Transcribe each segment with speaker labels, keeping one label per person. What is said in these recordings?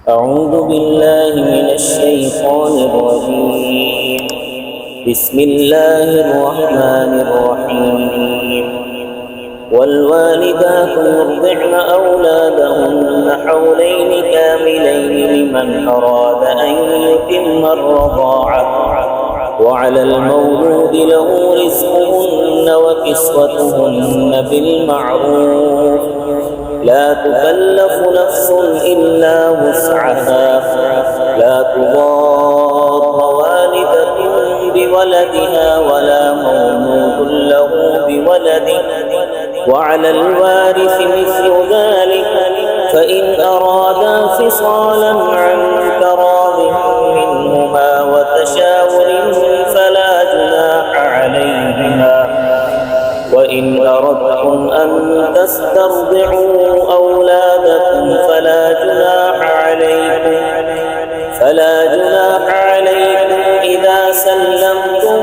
Speaker 1: أعوذ بالله من الشيطان الرجيم. بسم الله الرحمن الرحيم. والوالدات يرضعن أولادهن حولين كاملين لمن أراد أن يتم الرضاعة وعلى المولود له رزقهن وكسوتهن بالمعروف لا تكلف نفس إلا وسعها لا تضار والدة بولدها ولا مولود له بولده وعلى الوارث مثل ذلك فإن أرادا فصالا عن تراض منهما وتشاور فلا جناح عليهما وإن أردتم أن تسترضعوا أولادكم فلا جناح عليكم إذا سلمتم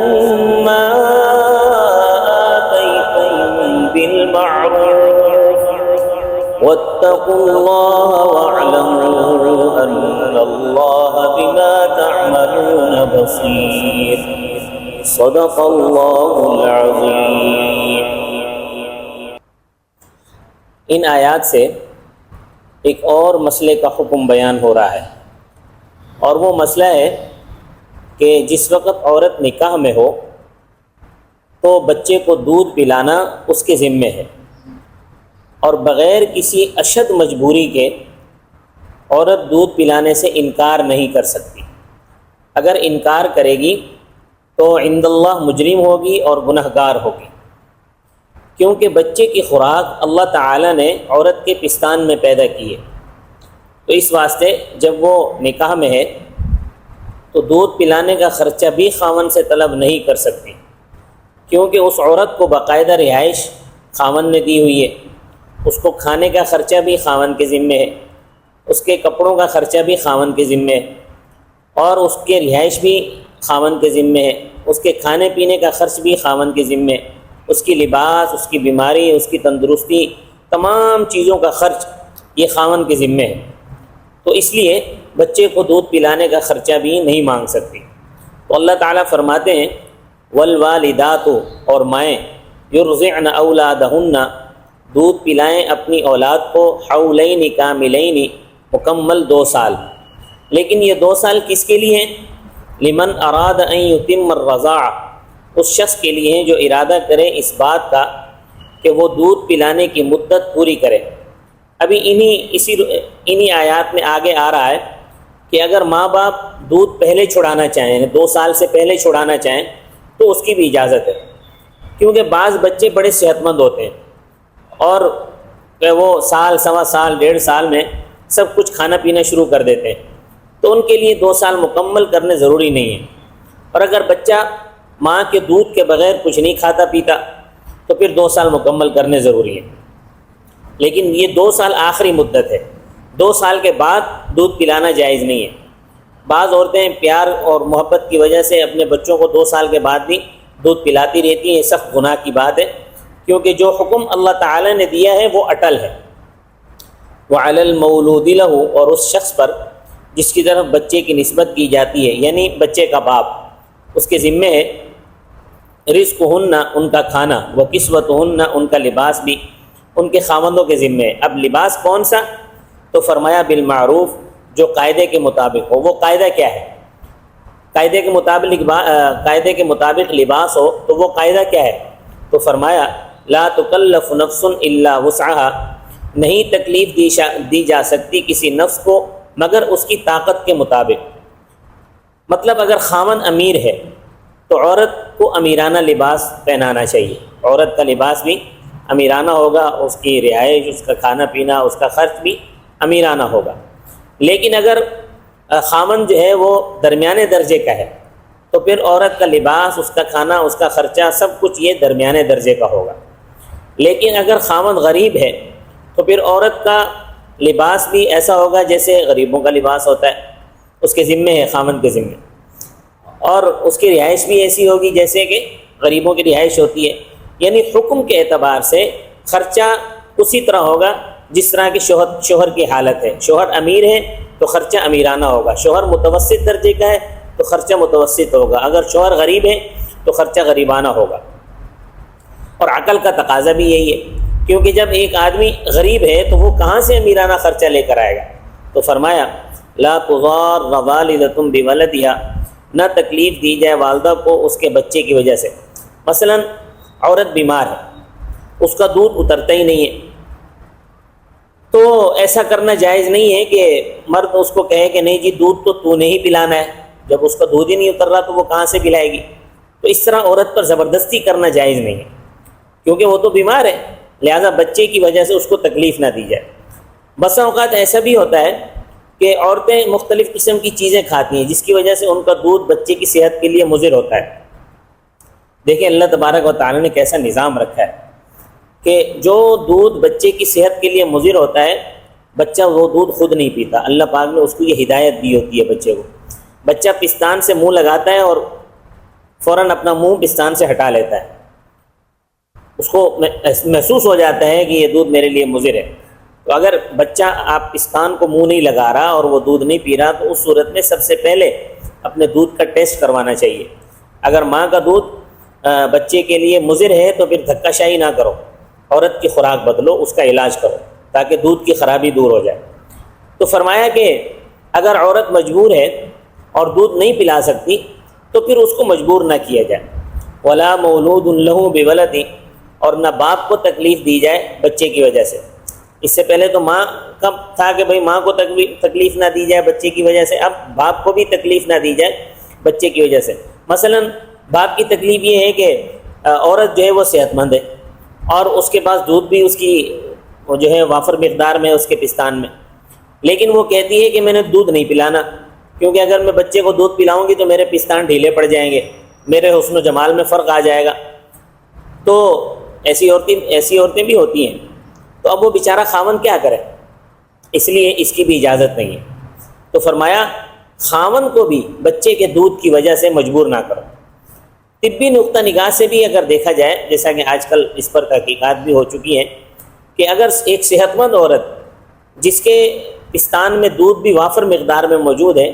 Speaker 1: ما آتيتم بالمعروف واتقوا الله واعلموا أن الله بما تعملون بصير. صدق اللہ العظیم.
Speaker 2: ان آیات سے ایک اور مسئلے کا حکم بیان ہو رہا ہے، اور وہ مسئلہ ہے کہ جس وقت عورت نکاح میں ہو تو بچے کو دودھ پلانا اس کے ذمے ہے، اور بغیر کسی اشد مجبوری کے عورت دودھ پلانے سے انکار نہیں کر سکتی. اگر انکار کرے گی تو عند اللہ مجرم ہوگی اور گنہگار ہوگی، کیونکہ بچے کی خوراک اللہ تعالیٰ نے عورت کے پستان میں پیدا کی ہے. تو اس واسطے جب وہ نکاح میں ہے تو دودھ پلانے کا خرچہ بھی خاوند سے طلب نہیں کر سکتی، کیونکہ اس عورت کو باقاعدہ رہائش خاوند نے دی ہوئی ہے. اس کو کھانے کا خرچہ بھی خاوند کے ذمے ہے، اس کے کپڑوں کا خرچہ بھی خاوند کے ذمے ہے، اور اس کے رہائش بھی خاوند کے ذمے ہے، اس کے کھانے پینے کا خرچ بھی خاوند کے ذمے ہے، اس کی لباس، اس کی بیماری، اس کی تندرستی، تمام چیزوں کا خرچ یہ خاوند کے ذمے ہے. تو اس لیے بچے کو دودھ پلانے کا خرچہ بھی نہیں مانگ سکتی. تو اللہ تعالیٰ فرماتے ہیں والوالدات، اور مائیں، یرضعن اولادہن، دودھ پلائیں اپنی اولاد کو حولین کاملین، مکمل 2 سال. لیکن یہ 2 سال کس کے لیے ہیں؟ لمن اراد ان یتم الرضاع، اس شخص کے لیے ہیں جو ارادہ کرے اس بات کا کہ وہ دودھ پلانے کی مدت پوری کرے. ابھی انہی آیات میں آگے آ رہا ہے کہ اگر ماں باپ دودھ پہلے چھڑانا چاہیں، 2 سال سے پہلے چھڑانا چاہیں تو اس کی بھی اجازت ہے، کیونکہ بعض بچے بڑے صحت مند ہوتے ہیں اور وہ سال، سوا سال، 1.5 سال میں سب کچھ کھانا پینا شروع کر دیتے ہیں، تو ان کے لیے 2 سال مکمل کرنے ضروری نہیں ہے. اور اگر بچہ ماں کے دودھ کے بغیر کچھ نہیں کھاتا پیتا تو پھر 2 سال مکمل کرنے ضروری ہے. لیکن یہ 2 سال آخری مدت ہے، 2 سال کے بعد دودھ پلانا جائز نہیں ہے. بعض عورتیں پیار اور محبت کی وجہ سے اپنے بچوں کو 2 سال کے بعد بھی دودھ پلاتی رہتی ہیں. یہ سخت گناہ کی بات ہے، کیونکہ جو حکم اللہ تعالیٰ نے دیا ہے وہ اٹل ہے. وعلی المولود لہ، اور اس شخص پر جس کی طرف بچے کی نسبت کی جاتی ہے، یعنی بچے کا باپ، اس کے ذمے ہے رزقہن، ان کا کھانا، وکسوتہن، ان کا لباس بھی ان کے خاوندوں کے ذمے ہے. اب لباس کون سا؟ تو فرمایا بالمعروف، جو قاعدے کے مطابق ہو. وہ قاعدہ کیا ہے؟ قاعدے کے مطابق لباس ہو تو وہ قاعدہ کیا ہے؟ تو فرمایا لا تکلف نفس الا وسعها، نہیں تکلیف دی جا سکتی کسی نفس کو مگر اس کی طاقت کے مطابق. مطلب اگر خاوند امیر ہے تو عورت کو امیرانہ لباس پہنانا چاہیے. عورت کا لباس بھی امیرانہ ہوگا، اس کی رہائش، اس کا کھانا پینا، اس کا خرچ بھی امیرانہ ہوگا. لیکن اگر خاوند جو ہے وہ درمیانے درجے کا ہے تو پھر عورت کا لباس، اس کا کھانا، اس کا خرچہ، سب کچھ یہ درمیانے درجے کا ہوگا. لیکن اگر خاوند غریب ہے تو پھر عورت کا لباس بھی ایسا ہوگا جیسے غریبوں کا لباس ہوتا ہے، اس کے ذمے ہے، خاوند کے ذمے. اور اس کی رہائش بھی ایسی ہوگی جیسے کہ غریبوں کی رہائش ہوتی ہے. یعنی حکم کے اعتبار سے خرچہ اسی طرح ہوگا جس طرح کی شوہر کی حالت ہے. شوہر امیر ہے تو خرچہ امیرانہ ہوگا، شوہر متوسط درجے کا ہے تو خرچہ متوسط ہوگا، اگر شوہر غریب ہے تو خرچہ غریبانہ ہوگا۔ اور عقل کا تقاضا بھی یہی ہے، کیونکہ جب ایک آدمی غریب ہے تو وہ کہاں سے امیرانہ خرچہ لے کر آئے گا؟ تو فرمایا لا تضار والدۃ بولدها، نہ تکلیف دی جائے والدہ کو اس کے بچے کی وجہ سے۔ مثلا عورت بیمار ہے، اس کا دودھ اترتا ہی نہیں ہے، تو ایسا کرنا جائز نہیں ہے کہ مرد اس کو کہے کہ نہیں جی دودھ تو تو نے ہی پلانا ہے، جب اس کا دودھ ہی نہیں اتر رہا تو وہ کہاں سے پلائے گی؟ تو اس طرح عورت پر زبردستی کرنا جائز نہیں ہے، کیونکہ وہ تو بیمار ہے، لہذا بچے کی وجہ سے اس کو تکلیف نہ دی جائے۔ بسا اوقات ایسا بھی ہوتا ہے کہ عورتیں مختلف قسم کی چیزیں کھاتی ہیں جس کی وجہ سے ان کا دودھ بچے کی صحت کے لیے مضر ہوتا ہے۔ دیکھیں اللہ تبارک و تعالی نے کیسا نظام رکھا ہے کہ جو دودھ بچے کی صحت کے لیے مضر ہوتا ہے بچہ وہ دودھ خود نہیں پیتا، اللہ پاک نے اس کو یہ ہدایت دی ہوتی ہے بچے کو۔ بچہ پستان سے منہ لگاتا ہے اور فوراً اپنا منہ پستان سے ہٹا لیتا ہے، اس کو محسوس ہو جاتا ہے کہ یہ دودھ میرے لیے مضر ہے۔ تو اگر بچہ آپ پستان کو منہ نہیں لگا رہا اور وہ دودھ نہیں پی رہا تو اس صورت میں سب سے پہلے اپنے دودھ کا ٹیسٹ کروانا چاہیے۔ اگر ماں کا دودھ بچے کے لیے مضر ہے تو پھر دھکا شاہی نہ کرو، عورت کی خوراک بدلو، اس کا علاج کرو تاکہ دودھ کی خرابی دور ہو جائے۔ تو فرمایا کہ اگر عورت مجبور ہے اور دودھ نہیں پلا سکتی تو پھر اس کو مجبور نہ کیا جائے۔ ولا مولود لہ بولد، اور نہ باپ کو تکلیف دی جائے بچے کی وجہ سے۔ اس سے پہلے تو ماں کا تھا کہ بھئی ماں کو تکلیف نہ دی جائے بچے کی وجہ سے، اب باپ کو بھی تکلیف نہ دی جائے بچے کی وجہ سے۔ مثلا باپ کی تکلیف یہ ہے کہ عورت جو ہے وہ صحت مند ہے اور اس کے پاس دودھ بھی اس کی جو ہے وافر مقدار میں اس کے پستان میں، لیکن وہ کہتی ہے کہ میں نے دودھ نہیں پلانا، کیونکہ اگر میں بچے کو دودھ پلاؤں گی تو میرے پستان ڈھیلے پڑ جائیں گے، میرے حسن و جمال میں فرق آ جائے گا۔ تو ایسی عورتیں بھی ہوتی ہیں، تو اب وہ بیچارہ خاوند کیا کرے؟ اس لیے اس کی بھی اجازت نہیں ہے۔ تو فرمایا خاوند کو بھی بچے کے دودھ کی وجہ سے مجبور نہ کرو۔ طبی نقطہ نگاہ سے بھی اگر دیکھا جائے، جیسا کہ آج کل اس پر تحقیقات بھی ہو چکی ہیں، کہ اگر ایک صحت مند عورت جس کے پستان میں دودھ بھی وافر مقدار میں موجود ہے،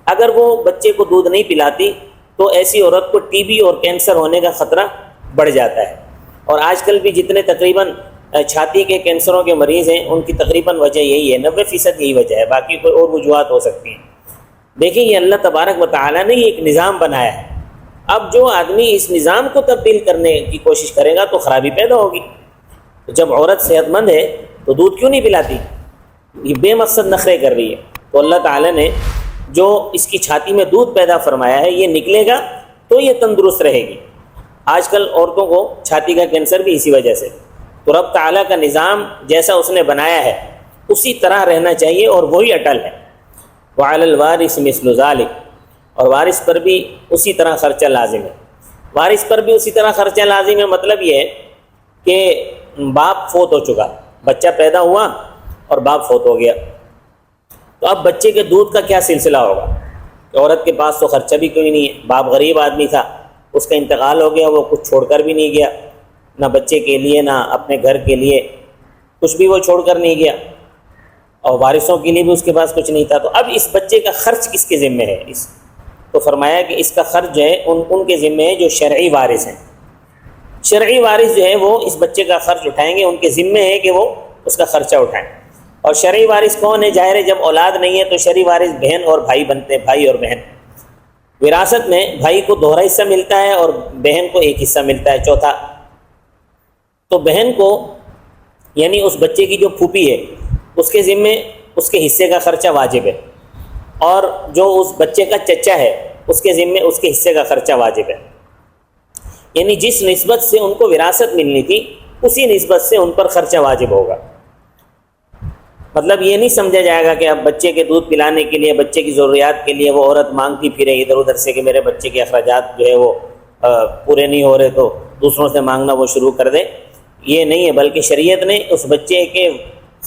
Speaker 2: اگر وہ بچے کو دودھ نہیں پلاتی تو ایسی عورت کو ٹی بی اور کینسر ہونے کا خطرہ بڑھ جاتا ہے۔ اور آج کل بھی جتنے تقریباً چھاتی کے کینسروں کے مریض ہیں ان کی تقریباً وجہ یہی ہے، 90% یہی وجہ ہے، باقی کوئی اور وجوہات ہو سکتی ہیں۔ دیکھیں یہ اللہ تبارک و تعالیٰ نے یہ ایک نظام بنایا ہے، اب جو آدمی اس نظام کو تبدیل کرنے کی کوشش کرے گا تو خرابی پیدا ہوگی۔ جب عورت صحت مند ہے تو دودھ کیوں نہیں پلاتی؟ یہ بے مقصد نخرے کر رہی ہے، تو اللہ تعالیٰ نے جو اس کی چھاتی میں دودھ پیدا فرمایا ہے یہ نکلے گا تو یہ تندرست رہے گی۔ آج کل عورتوں کو چھاتی کا کینسر بھی اسی وجہ سے۔ تو رب تعالیٰ کا نظام جیسا اس نے بنایا ہے اسی طرح رہنا چاہیے اور وہی اٹل ہے۔ وعلی الوارث مثل ذلک، اور وارث پر بھی اسی طرح خرچہ لازم ہے۔ وارث پر بھی اسی طرح خرچہ لازم ہے، مطلب یہ ہے کہ باپ فوت ہو چکا، بچہ پیدا ہوا اور باپ فوت ہو گیا، تو اب بچے کے دودھ کا کیا سلسلہ ہوگا؟ کہ عورت کے پاس تو خرچہ بھی کوئی نہیں ہے، باپ غریب آدمی تھا، اس کا انتقال ہو گیا، وہ کچھ چھوڑ کر بھی نہیں گیا، نہ بچے کے لیے نہ اپنے گھر کے لیے کچھ بھی وہ چھوڑ کر نہیں گیا، اور وارثوں کے لیے بھی اس کے پاس کچھ نہیں تھا۔ تو اب اس بچے کا خرچ کس کے ذمہ ہے؟ تو فرمایا کہ اس کا خرچ جو ہے ان کے ذمہ ہے جو شرعی وارث ہیں۔ شرعی وارث جو ہے وہ اس بچے کا خرچ اٹھائیں گے، ان کے ذمہ ہے کہ وہ اس کا خرچہ اٹھائیں۔ اور شرعی وارث کون ہے؟ ظاہر ہے جب اولاد نہیں ہے تو شرعی وارث بہن اور بھائی بنتے ہیں، بھائی اور بہن۔ وراثت میں بھائی کو دوہرا حصہ ملتا ہے اور بہن کو ایک حصہ ملتا ہے، چوتھا۔ تو بہن کو یعنی اس بچے کی جو پھوپھی ہے اس کے ذمہ اس کے حصے کا خرچہ واجب ہے، اور جو اس بچے کا چچا ہے اس کے ذمہ اس کے حصے کا خرچہ واجب ہے۔ یعنی جس نسبت سے ان کو وراثت ملنی تھی اسی نسبت سے ان پر خرچہ واجب ہوگا۔ مطلب یہ نہیں سمجھا جائے گا کہ اب بچے کے دودھ پلانے کے لیے، بچے کی ضروریات کے لیے وہ عورت مانگتی پھرے ادھر ادھر سے کہ میرے بچے کے اخراجات جو ہے وہ پورے نہیں ہو رہے تو دوسروں سے مانگنا وہ شروع کر دے۔ یہ نہیں ہے، بلکہ شریعت نے اس بچے کے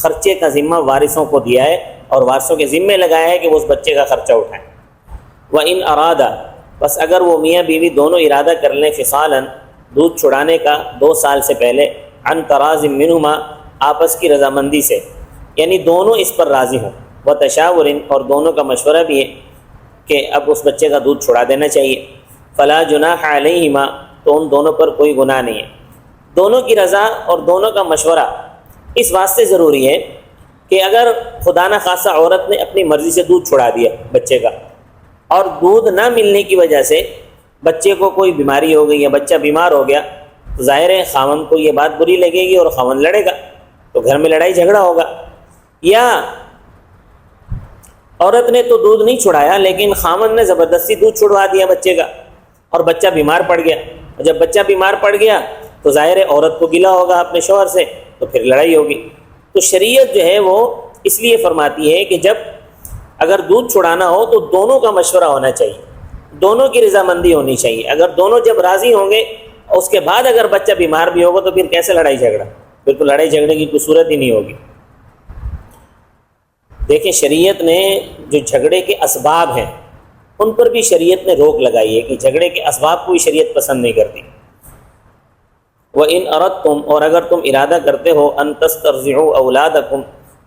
Speaker 2: خرچے کا ذمہ وارثوں کو دیا ہے اور وارثوں کے ذمہ لگایا ہے کہ وہ اس بچے کا خرچہ اٹھائیں۔ وَإِنْ أَرَادَ، بس اگر وہ میاں بیوی دونوں ارادہ کر لیں، فصالاً دودھ چھڑانے کا 2 سال سے پہلے، عن تراض منہما آپس کی رضامندی سے، یعنی دونوں اس پر راضی ہوں، وتشاور، اور دونوں کا مشورہ بھی ہے کہ اب اس بچے کا دودھ چھڑا دینا چاہیے۔ فلا جناح علیہما، تو ان دونوں پر کوئی گناہ نہیں ہے۔ دونوں کی رضا اور دونوں کا مشورہ اس واسطے ضروری ہے کہ اگر خدا نہ خواستہ عورت نے اپنی مرضی سے دودھ چھڑا دیا بچے کا، اور دودھ نہ ملنے کی وجہ سے بچے کو کوئی بیماری ہو گئی یا بچہ بیمار ہو گیا، تو ظاہر ہے خاوند کو یہ بات بری لگے گی اور خاوند لڑے گا، تو گھر میں لڑائی جھگڑا ہوگا۔ یا عورت نے تو دودھ نہیں چھڑایا لیکن خاوند نے زبردستی دودھ چھڑوا دیا بچے کا، اور بچہ بیمار پڑ گیا، اور جب بچہ بیمار پڑ گیا تو ظاہر ہے عورت کو گلہ ہوگا اپنے شوہر سے، تو پھر لڑائی ہوگی۔ تو شریعت جو ہے وہ اس لیے فرماتی ہے کہ جب اگر دودھ چھڑانا ہو تو دونوں کا مشورہ ہونا چاہیے، دونوں کی رضامندی ہونی چاہیے۔ اگر دونوں جب راضی ہوں گے، اس کے بعد اگر بچہ بیمار بھی ہوگا تو پھر کیسے لڑائی جھگڑا؟ پھر تو لڑائی جھگڑے کی کوئی صورت ہی نہیں ہوگی۔ دیکھیں شریعت نے جو جھگڑے کے اسباب ہیں ان پر بھی شریعت نے روک لگائی ہے کہ جھگڑے کے اسباب کو شریعت پسند نہیں کرتی۔ وَإِنْ أَرَدْتُمْ، اور اگر تم ارادہ کرتے ہو أَن تَسْتَرْضِعُوا أَوْلَادَكُمْ،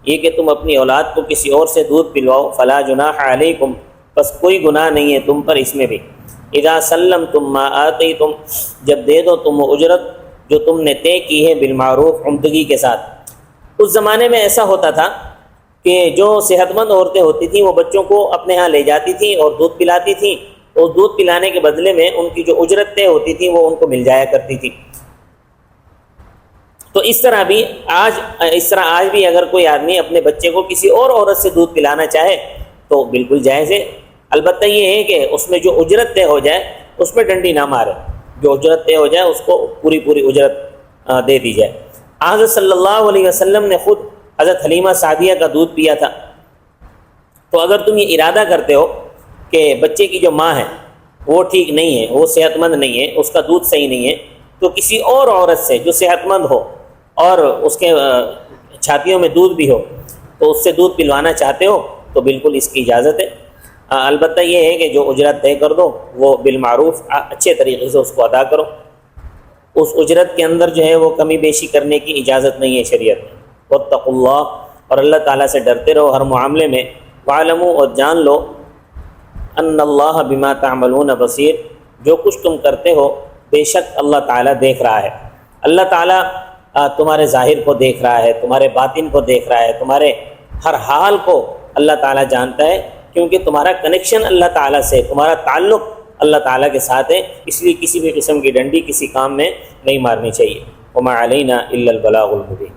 Speaker 2: یہ کہ تم اپنی اولاد کو کسی اور سے دودھ پلواؤ، فَلَا جُنَاحَ عَلَيْكُمْ، بس کوئی گناہ نہیں ہے تم پر اس میں بھی۔ اِذَا سَلَّمْتُمْ مَا آتَيْتُمْ، جب دے دو تم وہ اجرت جو تم نے طے کی ہے بالمعروف، عمدگی کے ساتھ۔ اس زمانے میں ایسا ہوتا تھا کہ جو صحت مند عورتیں ہوتی تھیں وہ بچوں کو اپنے ہاں لے جاتی تھیں اور دودھ پلاتی تھیں، اور دودھ پلانے کے بدلے میں ان کی جو اجرت طے ہوتی تھی وہ ان کو مل جایا کرتی تھی۔ تو اس طرح آج بھی اگر کوئی آدمی اپنے بچے کو کسی اور عورت سے دودھ پلانا چاہے تو بالکل جائز ہے، البتہ یہ ہے کہ اس میں جو اجرت طے ہو جائے اس میں ڈنڈی نہ مارے، جو اجرت طے ہو جائے اس کو پوری اجرت دے دی جائے۔ حضرت صلی اللہ علیہ وسلم نے خود حضرت حلیمہ سعدیہ کا دودھ پیا تھا۔ تو اگر تم یہ ارادہ کرتے ہو کہ بچے کی جو ماں ہے وہ ٹھیک نہیں ہے، وہ صحت مند نہیں ہے، اس کا دودھ صحیح نہیں ہے، تو کسی اور عورت سے جو صحت مند ہو اور اس کے چھاتیوں میں دودھ بھی ہو تو اس سے دودھ پلوانا چاہتے ہو تو بالکل اس کی اجازت ہے۔ البتہ یہ ہے کہ جو اجرت طے کر دو وہ بالمعروف اچھے طریقے سے اس کو ادا کرو، اس اجرت کے اندر جو ہے وہ کمی بیشی کرنے کی اجازت نہیں ہے شریعت میں۔ واتقوا اللہ، اور اللہ تعالیٰ سے ڈرتے رہو ہر معاملے میں۔ وعلموا، اور جان لو، ان اللہ بما تعملون بصیر، جو کچھ تم کرتے ہو بے شک اللہ تعالیٰ دیکھ رہا ہے۔ اللہ تعالیٰ تمہارے ظاہر کو دیکھ رہا ہے، تمہارے باطن کو دیکھ رہا ہے، تمہارے ہر حال کو اللہ تعالیٰ جانتا ہے، کیونکہ تمہارا کنیکشن اللہ تعالیٰ سے، تمہارا تعلق اللہ تعالیٰ کے ساتھ ہے، اس لیے کسی بھی قسم کی ڈنڈی کسی کام میں نہیں مارنی چاہیے۔ وما علینا الا البلاغ المبین۔